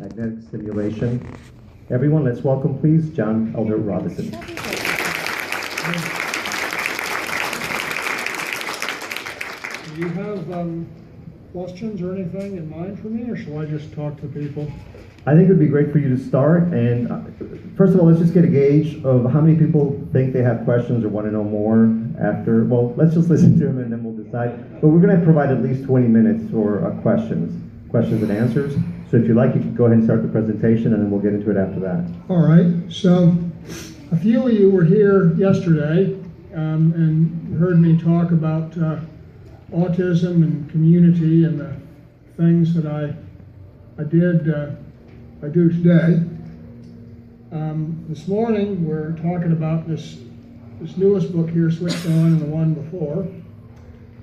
magnetic stimulation. Everyone, let's welcome, please, John Elder Robinson. Do you have questions or anything in mind for me, or shall I just talk to people? I think it would be great for you to start, and first of all, let's just get a gauge of how many people think they have questions or want to know more after. Well, let's just listen to them and then we'll decide. But we're going to provide at least 20 minutes for questions and answers. So if you like, you can go ahead and start the presentation, and then we'll get into it after that. All right. So a few of you were here yesterday and heard me talk about autism and community and the things that I do today. This morning we're talking about this newest book here, Switched On, and the one before,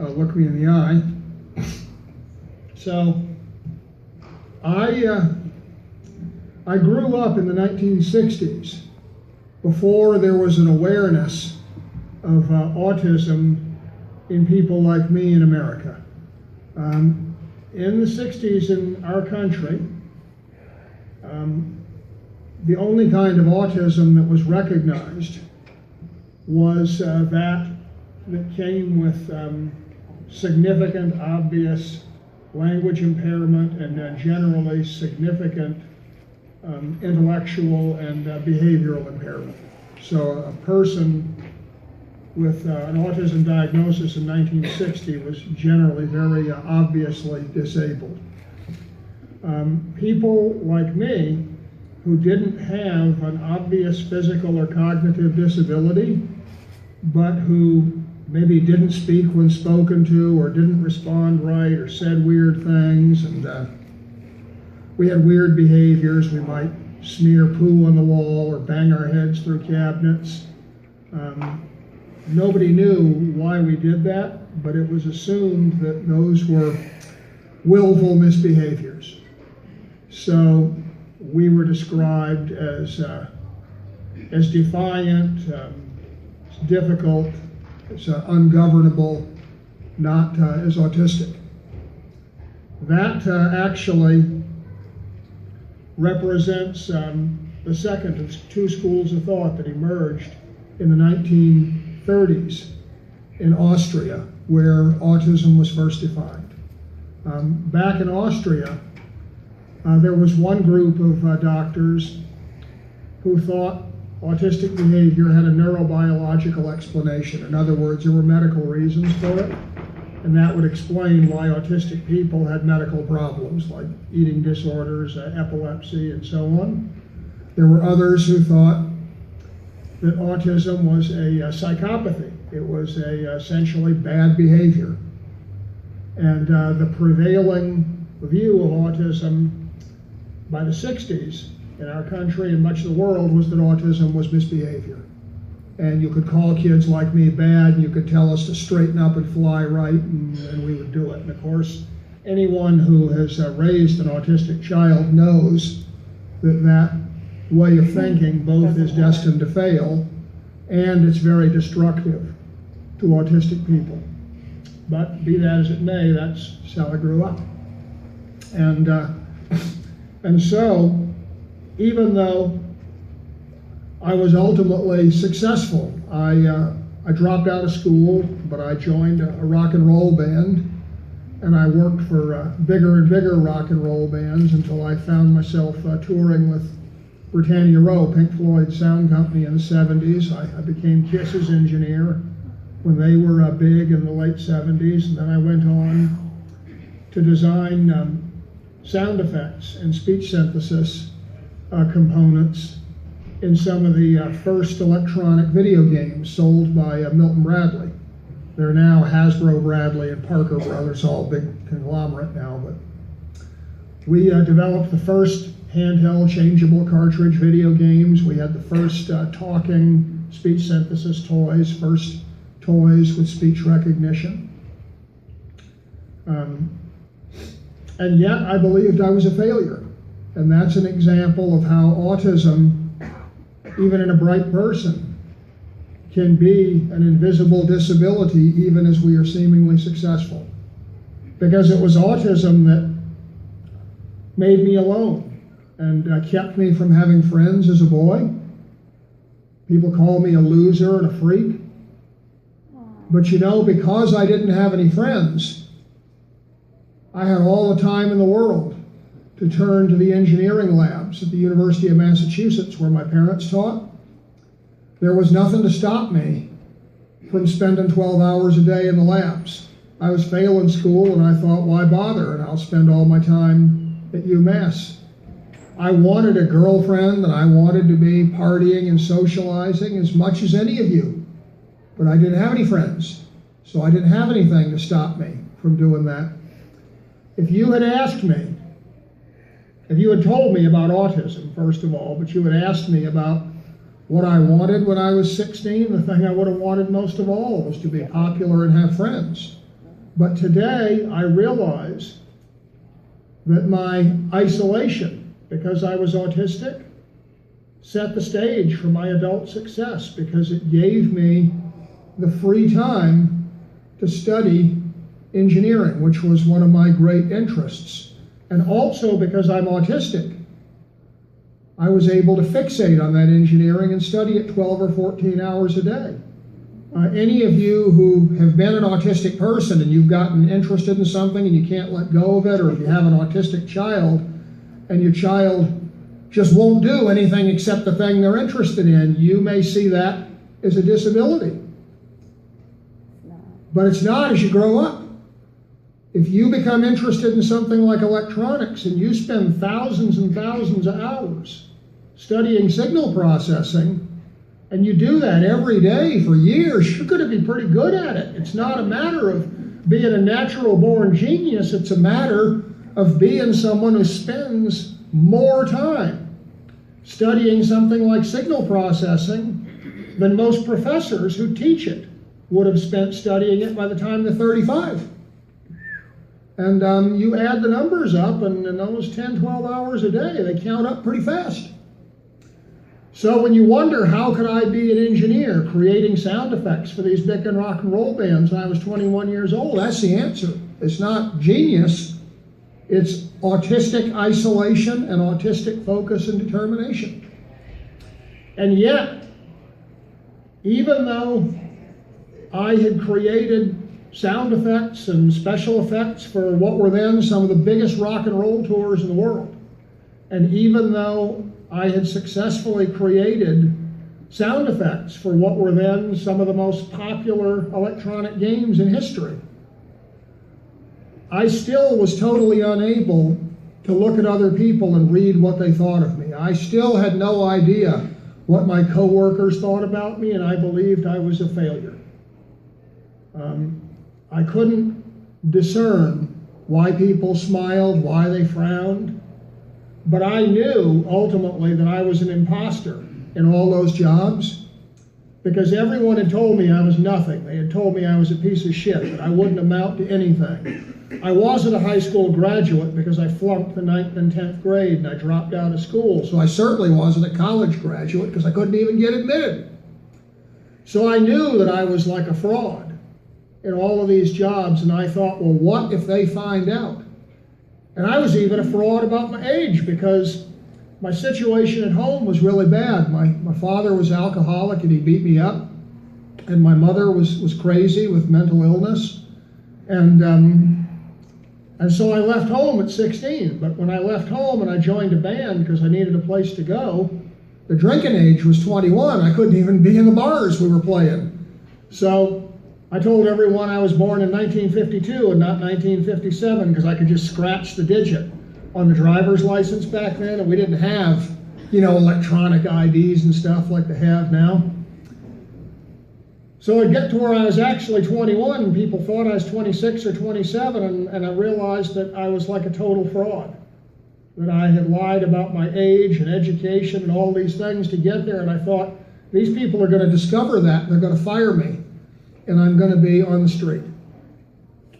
Look Me in the Eye. So I grew up in the 1960s before there was an awareness of autism in people like me in America. In the 60s in our country, the only kind of autism that was recognized was that came with significant, obvious language impairment and generally significant intellectual and behavioral impairment. So a person with an autism diagnosis in 1960 was generally very obviously disabled. People like me who didn't have an obvious physical or cognitive disability, but who maybe didn't speak when spoken to, or didn't respond right, or said weird things, and we had weird behaviors. We might smear poo on the wall or bang our heads through cabinets. Nobody knew why we did that, but it was assumed that those were willful misbehaviors. So we were described as defiant, difficult, as ungovernable, not as autistic. That actually represents the second of two schools of thought that emerged in the 1930s in Austria, where autism was first defined. Back in Austria, there was one group of doctors who thought autistic behavior had a neurobiological explanation. In other words, there were medical reasons for it, and that would explain why autistic people had medical problems like eating disorders, epilepsy, and so on. There were others who thought that autism was a psychopathy. It was essentially bad behavior. And the prevailing view of autism by the 60s in our country and much of the world was that autism was misbehavior. And you could call kids like me bad, and you could tell us to straighten up and fly right, and we would do it. And of course, anyone who has raised an autistic child knows that that way of thinking both is destined to fail, and it's very destructive to autistic people. But be that as it may, that's how I grew up. And so, even though I was ultimately successful, I dropped out of school, but I joined a rock and roll band, and I worked for bigger and bigger rock and roll bands until I found myself touring with Britannia Row, Pink Floyd's sound company in the 70s. I became Kiss's engineer when they were big in the late 70s, and then I went on to design sound effects and speech synthesis components in some of the first electronic video games sold by Milton Bradley. They're now Hasbro, Bradley, and Parker Brothers, all big conglomerate now, but we developed the first handheld changeable cartridge video games. We had the first talking speech synthesis toys, first toys with speech recognition. And yet I believed I was a failure. And that's an example of how autism, even in a bright person, can be an invisible disability even as we are seemingly successful. Because it was autism that made me alone and kept me from having friends as a boy. People call me a loser and a freak. But you know, because I didn't have any friends, I had all the time in the world to turn to the engineering labs at the University of Massachusetts, where my parents taught. There was nothing to stop me from spending 12 hours a day in the labs. I was failing school, and I thought, why bother? And I'll spend all my time at UMass. I wanted a girlfriend, and I wanted to be partying and socializing as much as any of you. But I didn't have any friends, so I didn't have anything to stop me from doing that. If you had asked me, if you had told me about autism, first of all, but you had asked me about what I wanted when I was 16, the thing I would have wanted most of all was to be popular and have friends. But today, I realize that my isolation, because I was autistic, set the stage for my adult success, because it gave me the free time to study engineering, which was one of my great interests. And also because I'm autistic, I was able to fixate on that engineering and study it 12 or 14 hours a day. Any of you who have been an autistic person and you've gotten interested in something and you can't let go of it, or if you have an autistic child and your child just won't do anything except the thing they're interested in, you may see that as a disability. But it's not as you grow up. If you become interested in something like electronics and you spend thousands and thousands of hours studying signal processing, and you do that every day for years, you're going to be pretty good at it. It's not a matter of being a natural born genius. It's a matter of being someone who spends more time studying something like signal processing than most professors who teach it would have spent studying it by the time they're 35. And you add the numbers up, and in those 10, 12 hours a day, they count up pretty fast. So when you wonder, how could I be an engineer creating sound effects for these big and rock and roll bands when I was 21 years old? That's the answer. It's not genius. It's autistic isolation and autistic focus and determination. And yet, even though I had created sound effects and special effects for what were then some of the biggest rock and roll tours in the world, and even though I had successfully created sound effects for what were then some of the most popular electronic games in history, I still was totally unable to look at other people and read what they thought of me. I still had no idea what my coworkers thought about me, and I believed I was a failure. I couldn't discern why people smiled, why they frowned, but I knew ultimately that I was an imposter in all those jobs, because everyone had told me I was nothing. They had told me I was a piece of shit, that I wouldn't amount to anything. I wasn't a high school graduate because I flunked the 9th and 10th grade and I dropped out of school. So I certainly wasn't a college graduate because I couldn't even get admitted. So I knew that I was like a fraud in all of these jobs, and I thought, well, what if they find out? And I was even a fraud about my age, because my situation at home was really bad. My father was alcoholic and he beat me up, and my mother was crazy with mental illness, and so I left home at 16. But when I left home and I joined a band because I needed a place to go, the drinking age was 21. I couldn't even be in the bars we were playing. So I told everyone I was born in 1952 and not 1957 because I could just scratch the digit on the driver's license back then, and we didn't have, electronic IDs and stuff like they have now. So I'd get to where I was actually 21 and people thought I was 26 or 27, and I realized that I was like a total fraud, that I had lied about my age and education and all these things to get there, and I thought, these people are going to discover that and they're going to fire me, and I'm going to be on the street.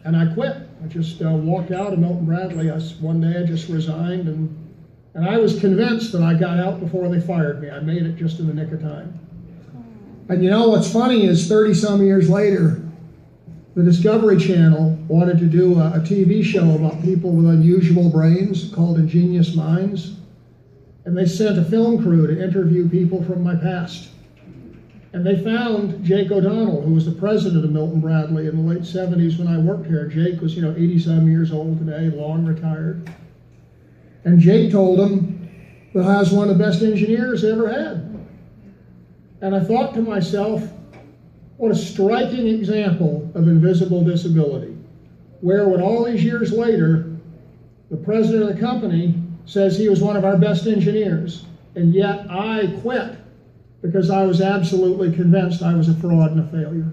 And I quit. I just walked out of Milton Bradley. One day I just resigned, and I was convinced that I got out before they fired me. I made it just in the nick of time. And what's funny is 30-some years later, the Discovery Channel wanted to do a TV show about people with unusual brains called Ingenious Minds. and they sent a film crew to interview people from my past. And they found Jake O'Donnell, who was the president of Milton Bradley in the late 70s when I worked here. Jake was, 80-some years old today, long retired. And Jake told them that I was one of the best engineers they ever had. And I thought to myself, what a striking example of invisible disability, where when all these years later, the president of the company says he was one of our best engineers, and yet I quit because I was absolutely convinced I was a fraud and a failure.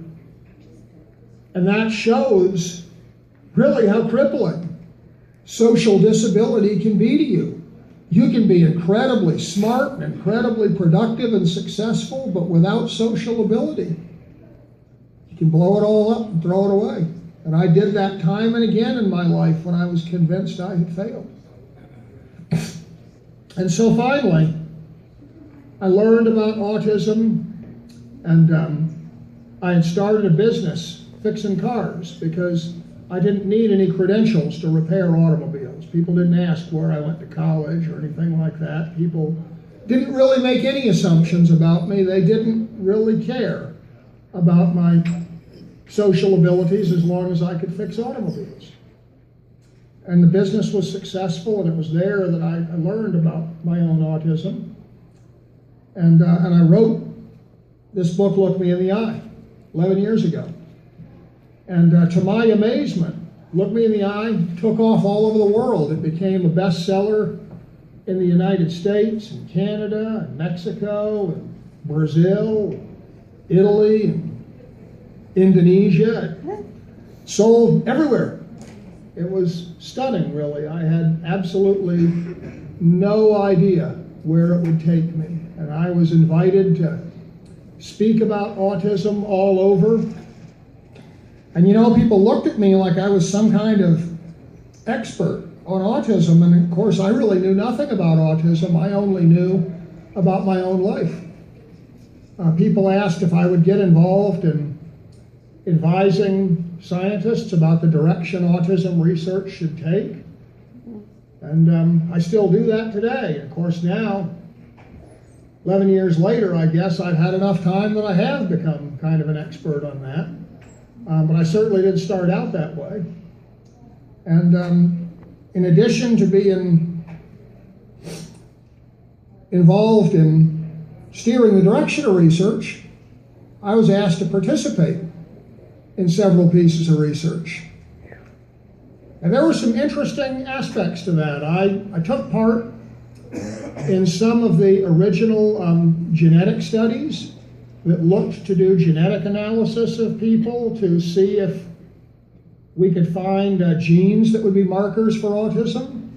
And that shows really how crippling social disability can be to you. You can be incredibly smart and incredibly productive and successful, but without social ability, you can blow it all up and throw it away. And I did that time and again in my life when I was convinced I had failed. And so finally, I learned about autism, and I had started a business fixing cars because I didn't need any credentials to repair automobiles. People didn't ask where I went to college or anything like that. People didn't really make any assumptions about me. They didn't really care about my social abilities as long as I could fix automobiles. And the business was successful, and it was there that I learned about my own autism. And I wrote this book, Look Me in the Eye, 11 years ago. And to my amazement, Look Me in the Eye took off all over the world. It became a bestseller in the United States, and Canada, and Mexico, and Brazil, Italy, and Indonesia. It sold everywhere. It was stunning, really. I had absolutely no idea where it would take me. And I was invited to speak about autism all over. And people looked at me like I was some kind of expert on autism. And of course, I really knew nothing about autism. I only knew about my own life. People asked if I would get involved in advising scientists about the direction autism research should take. And I still do that today. Of course, now, 11 years later, I guess I've had enough time that I have become kind of an expert on that. But I certainly didn't start out that way. And in addition to being involved in steering the direction of research, I was asked to participate in several pieces of research. And there were some interesting aspects to that. I took part in some of the original genetic studies that looked to do genetic analysis of people to see if we could find genes that would be markers for autism.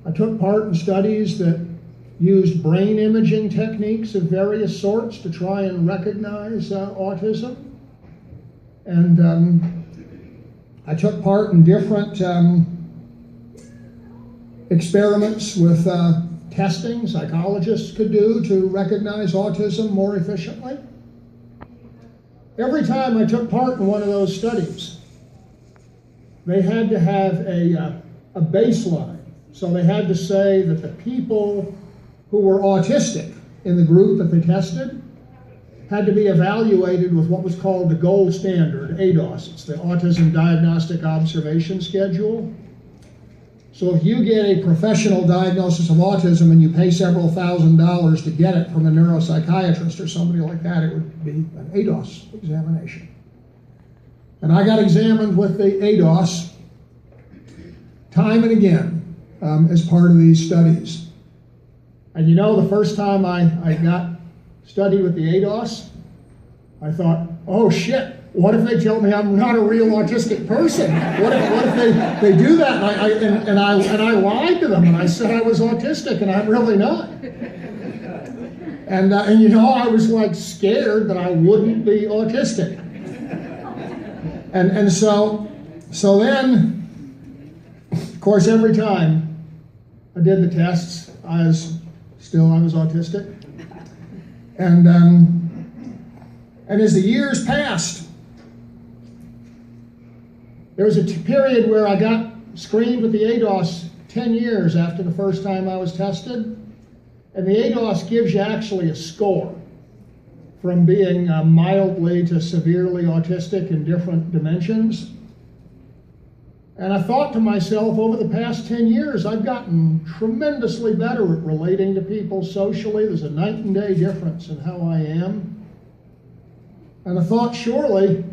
I took part in studies that used brain imaging techniques of various sorts to try and recognize autism. And I took part in different experiments with testing psychologists could do to recognize autism more efficiently. Every time I took part in one of those studies, they had to have a baseline. So they had to say that the people who were autistic in the group that they tested had to be evaluated with what was called the gold standard, ADOS. It's the Autism Diagnostic Observation Schedule. So if you get a professional diagnosis of autism and you pay several $1,000s to get it from a neuropsychiatrist or somebody like that, it would be an ADOS examination. And I got examined with the ADOS time and again as part of these studies. And the first time I got studied with the ADOS, I thought, oh shit, what if they tell me I'm not a real autistic person? What if they do that and I lied to them and I said I was autistic and I'm really not? And I was like scared that I wouldn't be autistic. And so then, of course, every time I did the tests, I was autistic. And as the years passed, there was a period where I got screened with the ADOS 10 years after the first time I was tested. And the ADOS gives you actually a score from being mildly to severely autistic in different dimensions. And I thought to myself, over the past 10 years, I've gotten tremendously better at relating to people socially. There's a night and day difference in how I am. And I thought, surely,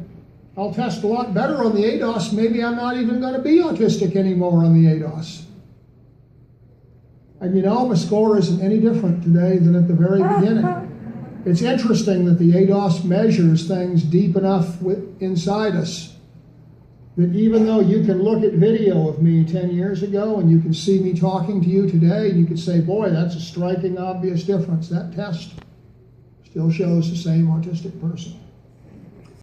I'll test a lot better on the ADOS. Maybe I'm not even going to be autistic anymore on the ADOS. And you know, my score isn't any different today than at the very beginning. It's interesting that the ADOS measures things deep enough inside us that even though you can look at video of me 10 years ago and you can see me talking to you today, and you could say, boy, that's a striking, obvious difference. That test still shows the same autistic person.